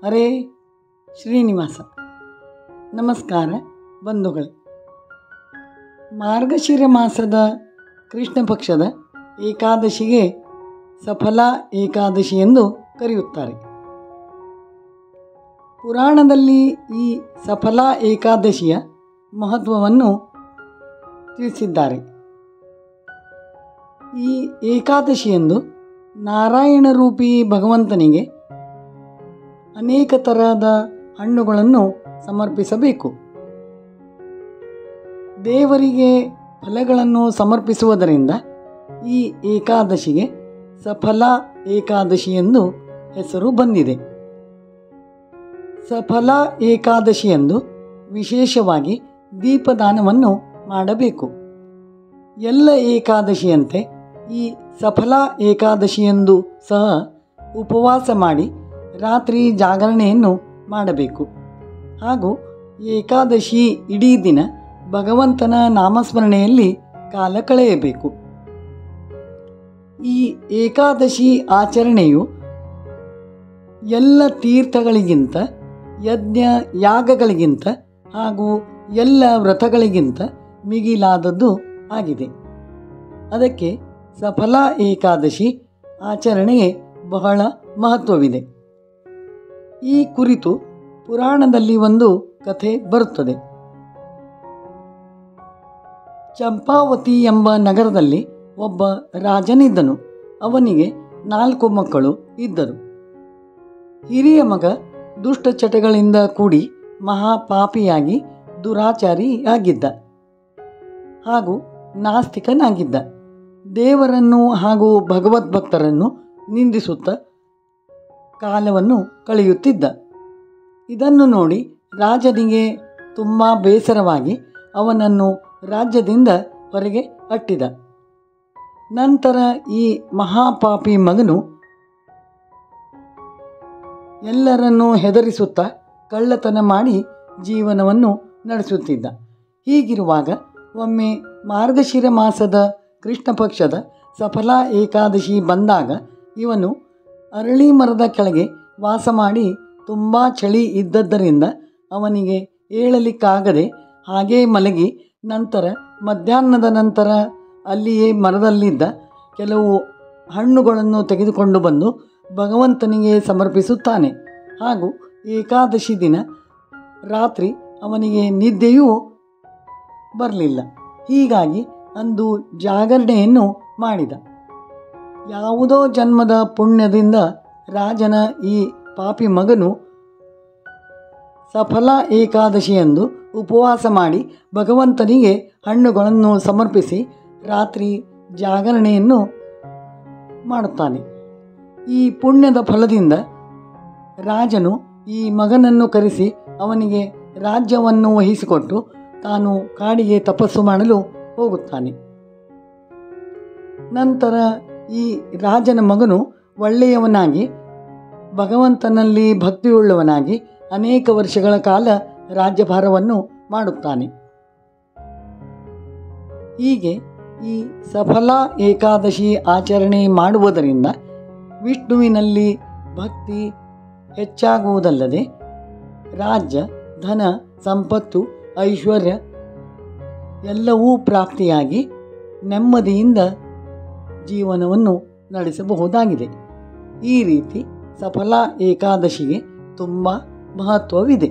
ಹರೇ ಶ್ರೀನಿವಾಸ. ನಮಸ್ಕಾರ ಬಂಧುಗಳೇ. ಮಾರ್ಗಶಿರ ಮಾಸದ ಕೃಷ್ಣ ಪಕ್ಷದ ಏಕಾದಶಿಗೆ ಸಫಲ ಏಕಾದಶಿ ಎಂದು ಕರೆಯುತ್ತಾರೆ. ಪುರಾಣದಲ್ಲಿ ಈ ಸಫಲ ಏಕಾದಶಿಯ ಮಹತ್ವವನ್ನು ತಿಳಿಸಿದ್ದಾರೆ. ಈ ಏಕಾದಶಿಯಂದು ನಾರಾಯಣ ರೂಪಿ ಭಗವಂತನಿಗೆ ಅನೇಕ ತರಹದ ಹಣ್ಣುಗಳನ್ನು ಸಮರ್ಪಿಸಬೇಕು. ದೇವರಿಗೆ ಫಲಗಳನ್ನು ಸಮರ್ಪಿಸುವುದರಿಂದ ಈ ಏಕಾದಶಿಗೆ ಸಫಲ ಏಕಾದಶಿ ಎಂದು ಹೆಸರು ಬಂದಿದೆ. ಸಫಲ ಏಕಾದಶಿಯಂದು ವಿಶೇಷವಾಗಿ ದೀಪದಾನವನ್ನು ಮಾಡಬೇಕು. ಎಲ್ಲ ಏಕಾದಶಿಯಂತೆ ಈ ಸಫಲ ಏಕಾದಶಿಯಂದು ಸಹ ಉಪವಾಸ ಮಾಡಿ ರಾತ್ರಿ ಜಾಗರಣೆಯನ್ನು ಮಾಡಬೇಕು. ಹಾಗೂ ಏಕಾದಶಿ ಇಡೀ ದಿನ ಭಗವಂತನ ನಾಮಸ್ಮರಣೆಯಲ್ಲಿ ಕಾಲ ಕಳೆಯಬೇಕು. ಈ ಏಕಾದಶಿ ಆಚರಣೆಯು ಎಲ್ಲ ತೀರ್ಥಗಳಿಗಿಂತ, ಯಜ್ಞ ಯಾಗಗಳಿಗಿಂತ ಹಾಗೂ ಎಲ್ಲ ವ್ರತಗಳಿಗಿಂತ ಮಿಗಿಲಾದದ್ದು ಆಗಿದೆ. ಅದಕ್ಕೆ ಸಫಲ ಏಕಾದಶಿ ಆಚರಣೆಗೆ ಬಹಳ ಮಹತ್ವವಿದೆ. ಈ ಕುರಿತು ಪುರಾಣದಲ್ಲಿ ಒಂದು ಕಥೆ ಬರುತ್ತದೆ. ಚಂಪಾವತಿ ಎಂಬ ನಗರದಲ್ಲಿ ಒಬ್ಬ ರಾಜನಿದ್ದನು. ಅವನಿಗೆ 4 ಮಕ್ಕಳು ಇದ್ದರು. ಹಿರಿಯ ಮಗ ದುಷ್ಟಚಟಗಳಿಂದ ಕೂಡಿ ಮಹಾಪಾಪಿಯಾಗಿ ದುರಾಚಾರಿಯಾಗಿದ್ದ ಹಾಗೂ ನಾಸ್ತಿಕನಾಗಿದ್ದ. ದೇವರನ್ನು ಹಾಗೂ ಭಗವದ್ಭಕ್ತರನ್ನು ನಿಂದಿಸುತ್ತಾ ಕಾಲವನ್ನು ಕಳೆಯುತ್ತಿದ್ದ. ಇದನ್ನು ನೋಡಿ ರಾಜನಿಗೆ ತುಂಬ ಬೇಸರವಾಗಿ ಅವನನ್ನು ರಾಜ್ಯದಿಂದ ಹೊರಗೆ ಅಟ್ಟಿದ. ನಂತರ ಈ ಮಹಾಪಾಪಿ ಮಗನು ಎಲ್ಲರನ್ನೂ ಹೆದರಿಸುತ್ತಾ ಕಳ್ಳತನ ಮಾಡಿ ಜೀವನವನ್ನು ನಡೆಸುತ್ತಿದ್ದ. ಹೀಗಿರುವಾಗ ಒಮ್ಮೆ ಮಾರ್ಗಶಿರ ಮಾಸದ ಕೃಷ್ಣ ಪಕ್ಷದ ಸಫಲ ಏಕಾದಶಿ ಬಂದಾಗ ಇವನು ಅರಳಿ ಮರದ ಕೆಳಗೆ ವಾಸ ಮಾಡಿ ತುಂಬ ಚಳಿ ಇದ್ದದ್ದರಿಂದ ಅವನಿಗೆ ಏಳಲಿಕ್ಕಾಗದೆ ಹಾಗೇ ಮಲಗಿ ನಂತರ ಮಧ್ಯಾಹ್ನದ ನಂತರ ಅಲ್ಲಿಯೇ ಮರದಲ್ಲಿದ್ದ ಕೆಲವು ಹಣ್ಣುಗಳನ್ನು ತೆಗೆದುಕೊಂಡು ಬಂದು ಭಗವಂತನಿಗೆ ಸಮರ್ಪಿಸುತ್ತಾನೆ. ಹಾಗೂ ಏಕಾದಶಿ ದಿನ ರಾತ್ರಿ ಅವನಿಗೆ ನಿದ್ದೆಯೂ ಬರಲಿಲ್ಲ. ಹೀಗಾಗಿ ಅಂದು ಜಾಗರಣೆಯನ್ನು ಮಾಡಿದ. ಯಾವುದೋ ಜನ್ಮದ ಪುಣ್ಯದಿಂದ ರಾಜನ ಈ ಪಾಪಿ ಮಗನು ಸಫಲ ಏಕಾದಶಿಯಂದು ಉಪವಾಸ ಮಾಡಿ ಭಗವಂತನಿಗೆ ಹಣ್ಣುಗಳನ್ನು ಸಮರ್ಪಿಸಿ ರಾತ್ರಿ ಜಾಗರಣೆಯನ್ನು ಮಾಡುತ್ತಾನೆ. ಈ ಪುಣ್ಯದ ಫಲದಿಂದ ರಾಜನು ಈ ಮಗನನ್ನು ಕರೆಸಿ ಅವನಿಗೆ ರಾಜ್ಯವನ್ನು ವಹಿಸಿಕೊಟ್ಟು ತಾನು ಕಾಡಿಗೆ ತಪಸ್ಸು ಮಾಡಲು ಹೋಗುತ್ತಾನೆ. ನಂತರ ಈ ರಾಜನ ಮಗನು ಒಳ್ಳೆಯವನಾಗಿ ಭಗವಂತನಲ್ಲಿ ಭಕ್ತಿಯುಳ್ಳವನಾಗಿ ಅನೇಕ ವರ್ಷಗಳ ಕಾಲ ರಾಜ್ಯಭಾರವನ್ನು ಮಾಡುತ್ತಾನೆ. ಹೀಗೆ ಈ ಸಫಲ ಏಕಾದಶಿ ಆಚರಣೆ ಮಾಡುವುದರಿಂದ ವಿಷ್ಣುವಿನಲ್ಲಿ ಭಕ್ತಿ ಹೆಚ್ಚಾಗುವುದಲ್ಲದೆ ರಾಜ್ಯ, ಧನ, ಸಂಪತ್ತು, ಐಶ್ವರ್ಯ ಎಲ್ಲವೂ ಪ್ರಾಪ್ತಿಯಾಗಿ ನೆಮ್ಮದಿಯಿಂದ ಜೀವನವನ್ನು ನಡೆಸಬಹುದಾಗಿದೆ. ಈ ರೀತಿ ಸಫಲ ಏಕಾದಶಿಗೆ ತುಂಬ ಮಹತ್ವವಿದೆ.